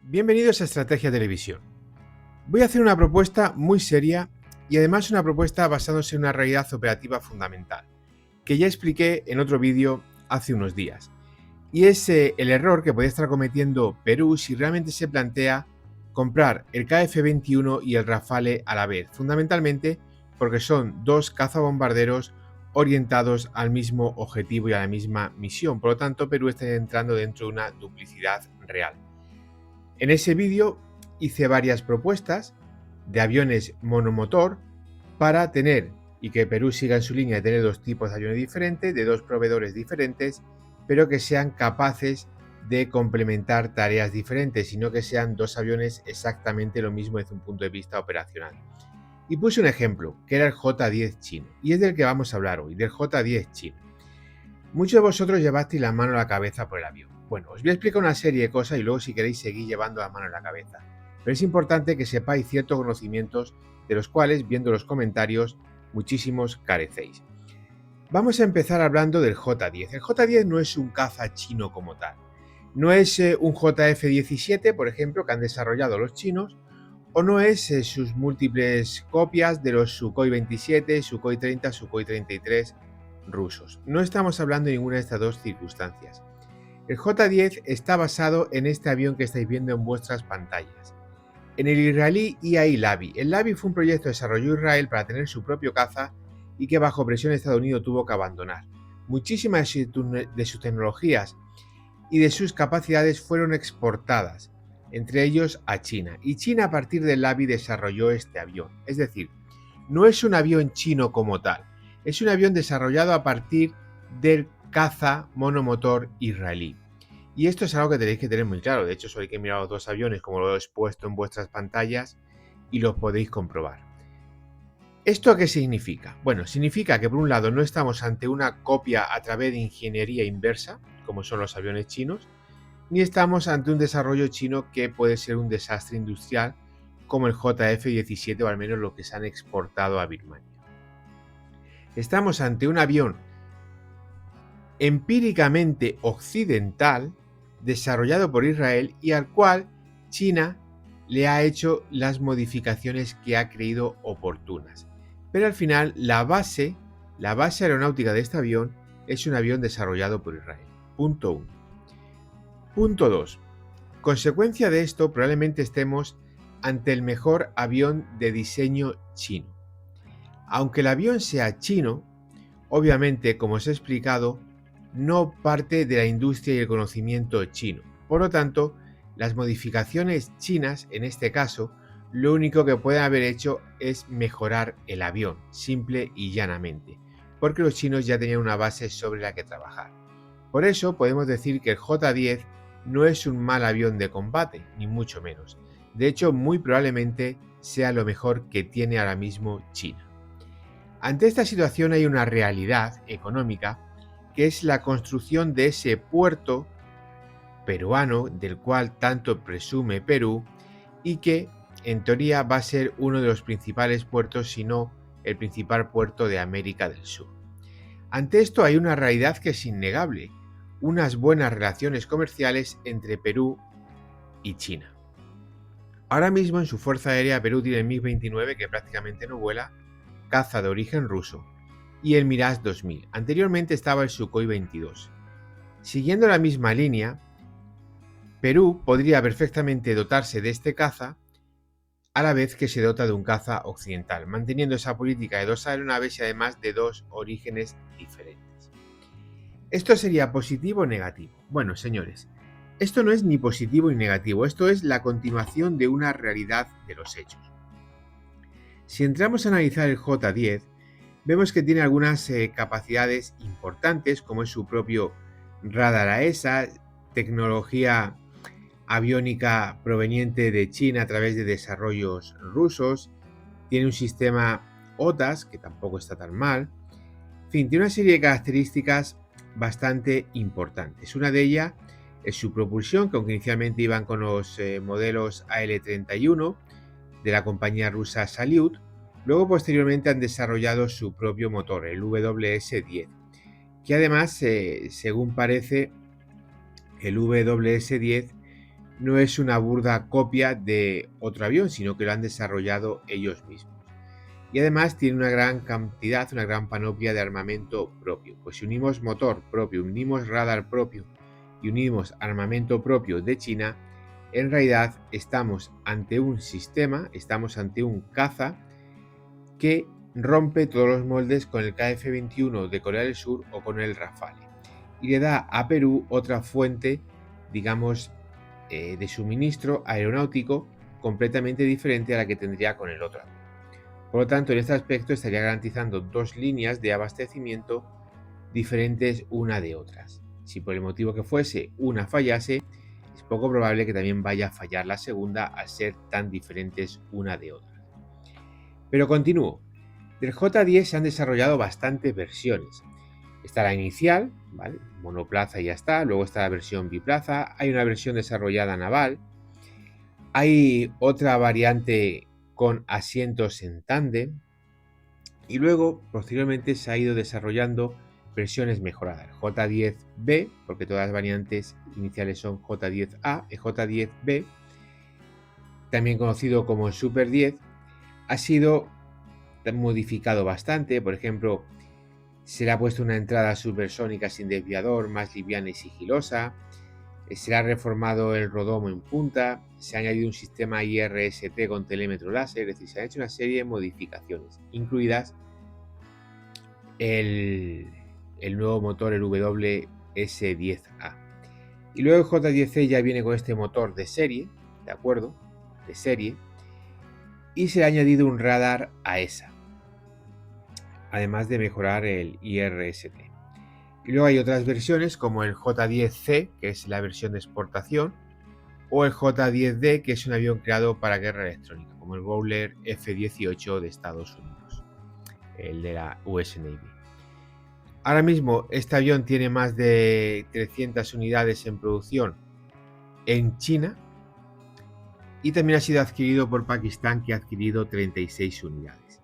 Bienvenidos a Estrategia Televisión. Voy a hacer una propuesta muy seria y además una propuesta basándose en una realidad operativa fundamental, que ya expliqué en otro vídeo hace unos días. Y es el error que puede estar cometiendo Perú si realmente se plantea comprar el KF-21 y el Rafale a la vez, fundamentalmente porque son dos cazabombarderos orientados al mismo objetivo y a la misma misión. Por lo tanto, Perú está entrando dentro de una duplicidad real. En ese vídeo hice varias propuestas de aviones monomotor para tener y que Perú siga en su línea de tener dos tipos de aviones diferentes, de dos proveedores diferentes, pero que sean capaces de complementar tareas diferentes, sino que sean dos aviones exactamente lo mismo desde un punto de vista operacional. Y puse un ejemplo, que era el J-10 chino, y es del que vamos a hablar hoy, del J-10 chino. Muchos de vosotros llevasteis la mano a la cabeza por el avión. Bueno, os voy a explicar una serie de cosas y luego si queréis seguir llevando la mano a la cabeza. Pero es importante que sepáis ciertos conocimientos de los cuales, viendo los comentarios, muchísimos carecéis. Vamos a empezar hablando del J-10. El J-10 no es un caza chino como tal. No es un JF-17, por ejemplo, que han desarrollado los chinos, o no es sus múltiples copias de los Sukhoi 27, Sukhoi 30, Sukhoi 33 rusos. No estamos hablando de ninguna de estas dos circunstancias. El J-10 está basado en este avión que estáis viendo en vuestras pantallas, en el israelí IAI Lavi. El Lavi fue un proyecto que desarrolló Israel para tener su propio caza y que bajo presión de Estados Unidos tuvo que abandonar. Muchísimas de sus tecnologías y de sus capacidades fueron exportadas, entre ellos a China. Y China a partir del Lavi desarrolló este avión. Es decir, no es un avión chino como tal. Es un avión desarrollado a partir del caza monomotor israelí. Y esto es algo que tenéis que tener muy claro. De hecho, solo hay que mirar los dos aviones como lo he expuesto en vuestras pantallas y los podéis comprobar. ¿Esto qué significa? Bueno, significa que por un lado no estamos ante una copia a través de ingeniería inversa, como son los aviones chinos, ni estamos ante un desarrollo chino que puede ser un desastre industrial como el JF-17 o al menos lo que se han exportado a Birmania. Estamos ante un avión empíricamente occidental desarrollado por Israel y al cual China le ha hecho las modificaciones que ha creído oportunas. Pero al final la base aeronáutica de este avión es un avión desarrollado por Israel. Punto 1. Punto 2. Consecuencia de esto, probablemente estemos ante el mejor avión de diseño chino. Aunque el avión sea chino, obviamente, como os he explicado, no parte de la industria y el conocimiento chino. Por lo tanto, las modificaciones chinas, en este caso, lo único que pueden haber hecho es mejorar el avión, simple y llanamente, porque los chinos ya tenían una base sobre la que trabajar. Por eso podemos decir que el J-10 no es un mal avión de combate, ni mucho menos. De hecho, muy probablemente sea lo mejor que tiene ahora mismo China. Ante esta situación hay una realidad económica que es la construcción de ese puerto peruano del cual tanto presume Perú y que en teoría va a ser uno de los principales puertos, si no el principal puerto de América del Sur. Ante esto hay una realidad que es innegable, unas buenas relaciones comerciales entre Perú y China. Ahora mismo en su fuerza aérea Perú tiene el MiG-29 que prácticamente no vuela, caza de origen ruso, y el Mirage 2000. Anteriormente estaba el Sukhoi 22. Siguiendo la misma línea, Perú podría perfectamente dotarse de este caza a la vez que se dota de un caza occidental, manteniendo esa política de dos aeronaves y además de dos orígenes diferentes. ¿Esto sería positivo o negativo? Bueno, señores, esto no es ni positivo ni negativo, esto es la continuación de una realidad de los hechos. Si entramos a analizar el J-10, vemos que tiene algunas capacidades importantes, como es su propio radar AESA, tecnología aviónica proveniente de China a través de desarrollos rusos, tiene un sistema OTAS, que tampoco está tan mal, en fin, tiene una serie de características bastante importantes. Una de ellas es su propulsión, que aunque inicialmente iban con los modelos AL-31 de la compañía rusa Salyut, luego posteriormente han desarrollado su propio motor, el WS-10, que además, según parece, el WS-10 no es una burda copia de otro avión, sino que lo han desarrollado ellos mismos. Y además tiene una gran cantidad, una gran panoplia de armamento propio. Pues si unimos motor propio, unimos radar propio y unimos armamento propio de China, en realidad estamos ante un sistema, estamos ante un caza que rompe todos los moldes con el KF-21 de Corea del Sur o con el Rafale. Y le da a Perú otra fuente, digamos, de suministro aeronáutico completamente diferente a la que tendría con el otro avión. Por lo tanto, en este aspecto estaría garantizando dos líneas de abastecimiento diferentes una de otras. Si por el motivo que fuese una fallase, es poco probable que también vaya a fallar la segunda al ser tan diferentes una de otra. Pero continúo. Del J10 se han desarrollado bastantes versiones. Está la inicial, ¿vale? Monoplaza y ya está. Luego está la versión biplaza. Hay una versión desarrollada naval. Hay otra variante con asientos en tándem. Y luego, posteriormente, se ha ido desarrollando versiones mejoradas. J10B, porque todas las variantes iniciales son J10A y J10B, también conocido como el Super 10, ha sido modificado bastante. Por ejemplo, se le ha puesto una entrada supersónica sin desviador, más liviana y sigilosa. Se le ha reformado el rodomo en punta. Se ha añadido un sistema IRST con telémetro láser. Es decir, se han hecho una serie de modificaciones, incluidas el nuevo motor, el WS10A. Y luego el J10C ya viene con este motor de serie, ¿de acuerdo? De serie. Y se le ha añadido un radar AESA, además de mejorar el IRST. Y luego hay otras versiones como el J10C, que es la versión de exportación, o el J10D, que es un avión creado para guerra electrónica, como el Growler F-18 de Estados Unidos, el de la US Navy. Ahora mismo este avión tiene más de 300 unidades en producción en China y también ha sido adquirido por Pakistán, que ha adquirido 36 unidades.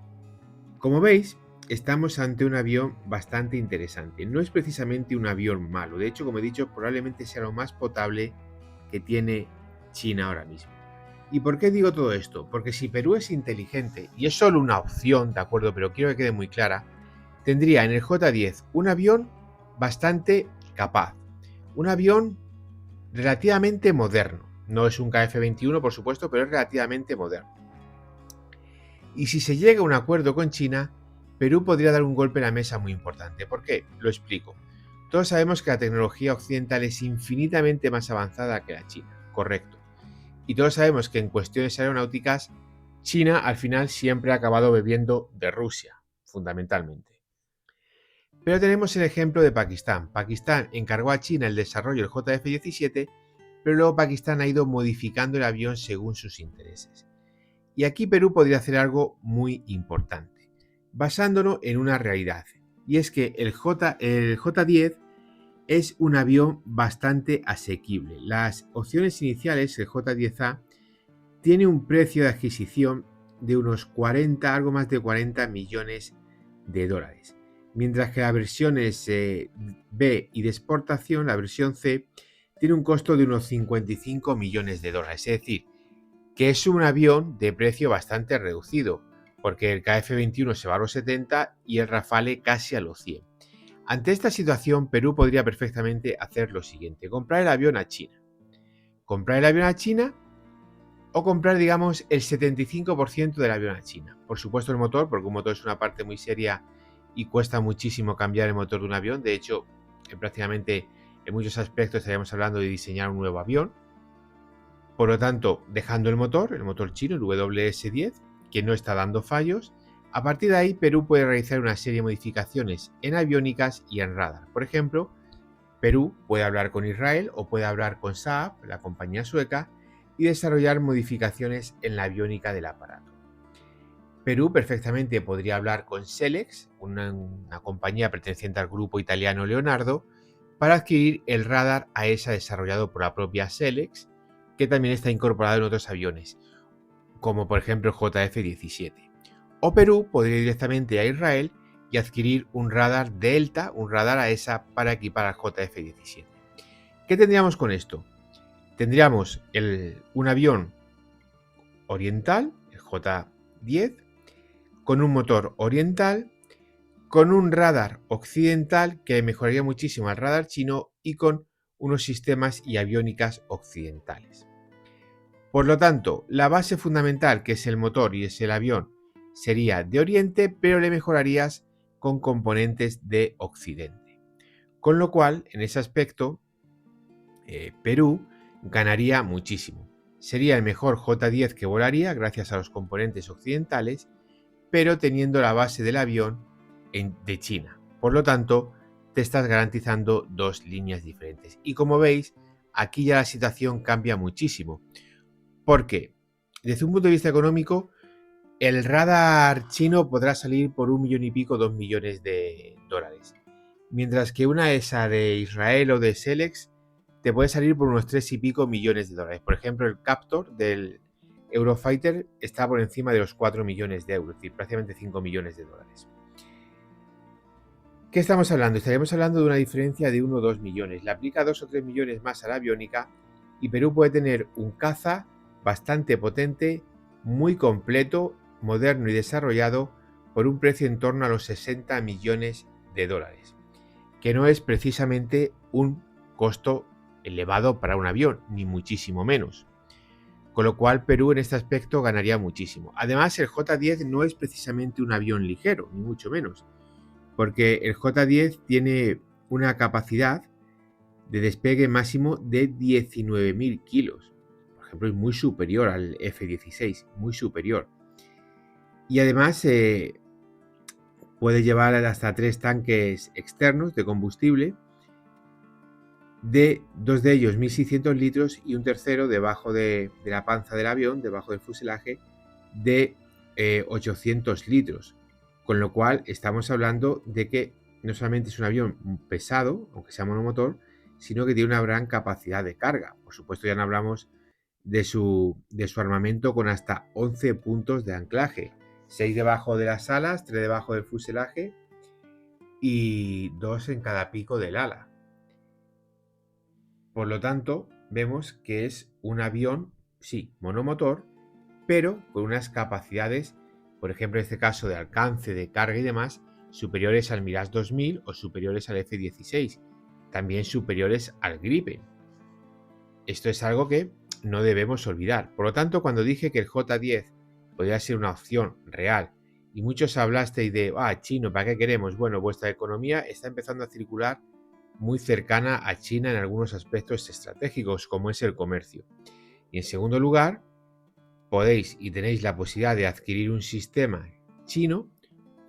Como veis, estamos ante un avión bastante interesante. No es precisamente un avión malo. De hecho, como he dicho, probablemente sea lo más potable que tiene China ahora mismo. ¿Y por qué digo todo esto? Porque si Perú es inteligente, y es solo una opción, ¿de acuerdo? Pero quiero que quede muy clara, tendría en el J10 un avión bastante capaz. Un avión relativamente moderno. No es un KF-21, por supuesto, pero es relativamente moderno. Y si se llega a un acuerdo con China, Perú podría dar un golpe en la mesa muy importante. ¿Por qué? Lo explico. Todos sabemos que la tecnología occidental es infinitamente más avanzada que la china, correcto. Y todos sabemos que en cuestiones aeronáuticas, China al final siempre ha acabado bebiendo de Rusia, fundamentalmente. Pero tenemos el ejemplo de Pakistán. Pakistán encargó a China el desarrollo del JF-17, pero luego Pakistán ha ido modificando el avión según sus intereses. Y aquí Perú podría hacer algo muy importante, basándonos en una realidad, y es que el J10 es un avión bastante asequible. Las opciones iniciales, el J10A, tiene un precio de adquisición de unos 40, algo más de 40 millones de dólares. Mientras que las versiones B y de exportación, la versión C, tiene un costo de unos 55 millones de dólares. Es decir, que es un avión de precio bastante reducido, porque el KF-21 se va a los 70 y el Rafale casi a los 100. Ante esta situación, Perú podría perfectamente hacer lo siguiente: comprar el avión a China. Comprar el avión a China o comprar, digamos, el 75% del avión a China. Por supuesto el motor, porque un motor es una parte muy seria y cuesta muchísimo cambiar el motor de un avión. De hecho, prácticamente en muchos aspectos estaríamos hablando de diseñar un nuevo avión. Por lo tanto, dejando el motor chino, el WS10, que no está dando fallos, a partir de ahí Perú puede realizar una serie de modificaciones en aviónicas y en radar. Por ejemplo, Perú puede hablar con Israel o puede hablar con Saab, la compañía sueca, y desarrollar modificaciones en la aviónica del aparato. Perú perfectamente podría hablar con Selex, una compañía perteneciente al grupo italiano Leonardo, para adquirir el radar AESA desarrollado por la propia Selex, que también está incorporado en otros aviones, como por ejemplo el JF-17. O Perú podría ir directamente a Israel y adquirir un radar Delta, un radar AESA para equipar al JF-17. ¿Qué tendríamos con esto? Tendríamos un avión oriental, el J-10, con un motor oriental, con un radar occidental que mejoraría muchísimo al radar chino y con unos sistemas y aviónicas occidentales. Por lo tanto, la base fundamental, que es el motor y es el avión, sería de Oriente, pero le mejorarías con componentes de Occidente. Con lo cual, en ese aspecto, Perú ganaría muchísimo. Sería el mejor J-10 que volaría gracias a los componentes occidentales, pero teniendo la base del avión de China. Por lo tanto, te estás garantizando dos líneas diferentes. Y como veis, aquí ya la situación cambia muchísimo. Porque, desde un punto de vista económico, el radar chino podrá salir por 1 millón y pico, 2 millones de dólares. Mientras que una esa de Israel o de Selex te puede salir por unos 3 y pico millones de dólares. Por ejemplo, el Captor del Eurofighter está por encima de los 4 millones de euros, es decir, prácticamente 5 millones de dólares. ¿Qué estamos hablando? Estaríamos hablando de una diferencia de 1 o 2 millones. Le aplica 2 o 3 millones más a la aviónica y Perú puede tener un caza bastante potente, muy completo, moderno y desarrollado por un precio en torno a los 60 millones de dólares, que no es precisamente un costo elevado para un avión, ni muchísimo menos. Con lo cual Perú en este aspecto ganaría muchísimo. Además, el J-10 no es precisamente un avión ligero, ni mucho menos, porque el J-10 tiene una capacidad de despegue máximo de 19.000 kilos. Por ejemplo, es muy superior al F-16, muy superior. Y además puede llevar hasta 3 tanques externos de combustible, de 2 de ellos 1.600 litros y un tercero debajo de la panza del avión, debajo del fuselaje, de 800 litros. Con lo cual estamos hablando de que no solamente es un avión pesado, aunque sea monomotor, sino que tiene una gran capacidad de carga. Por supuesto, ya no hablamos de su armamento con hasta 11 puntos de anclaje. 6 debajo de las alas, 3 debajo del fuselaje y 2 en cada pico del ala. Por lo tanto, vemos que es un avión, sí, monomotor, pero con unas capacidades, por ejemplo, en este caso de alcance, de carga y demás, superiores al Mirage 2000 o superiores al F-16, también superiores al Gripen. Esto es algo que no debemos olvidar. Por lo tanto, cuando dije que el J-10 podría ser una opción real y muchos hablasteis de, chino, ¿para qué queremos? Bueno, vuestra economía está empezando a circular muy cercana a China en algunos aspectos estratégicos, como es el comercio. Y en segundo lugar, podéis y tenéis la posibilidad de adquirir un sistema chino,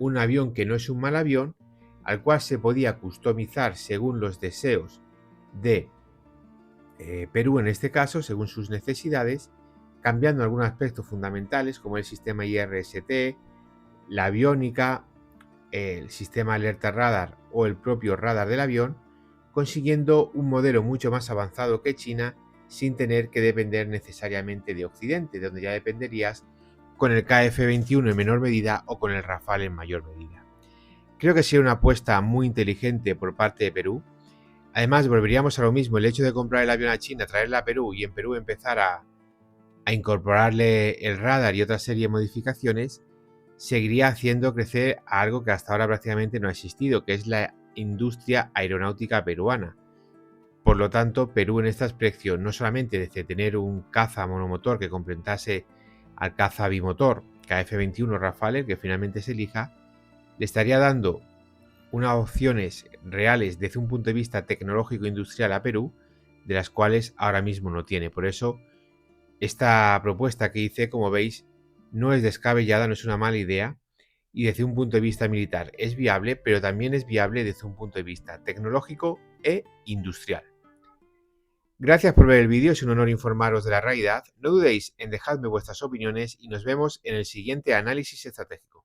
un avión que no es un mal avión, al cual se podía customizar según los deseos de Perú en este caso, según sus necesidades, cambiando algunos aspectos fundamentales como el sistema IRST, la aviónica, el sistema alerta radar o el propio radar del avión, consiguiendo un modelo mucho más avanzado que China sin tener que depender necesariamente de Occidente, donde ya dependerías con el KF-21 en menor medida o con el Rafale en mayor medida. Creo que sería una apuesta muy inteligente por parte de Perú. Además, volveríamos a lo mismo, el hecho de comprar el avión a China, traerla a Perú y en Perú empezar a incorporarle el radar y otra serie de modificaciones, seguiría haciendo crecer a algo que hasta ahora prácticamente no ha existido, que es la industria aeronáutica peruana. Por lo tanto, Perú en esta aspecto, no solamente desde tener un caza monomotor que complementase al caza bimotor KF-21 Rafale, que finalmente se elija, le estaría dando unas opciones reales desde un punto de vista tecnológico e industrial a Perú, de las cuales ahora mismo no tiene. Por eso, esta propuesta que hice, como veis, no es descabellada, no es una mala idea, y desde un punto de vista militar es viable, pero también es viable desde un punto de vista tecnológico e industrial. Gracias por ver el vídeo, es un honor informaros de la realidad. No dudéis en dejarme vuestras opiniones y nos vemos en el siguiente análisis estratégico.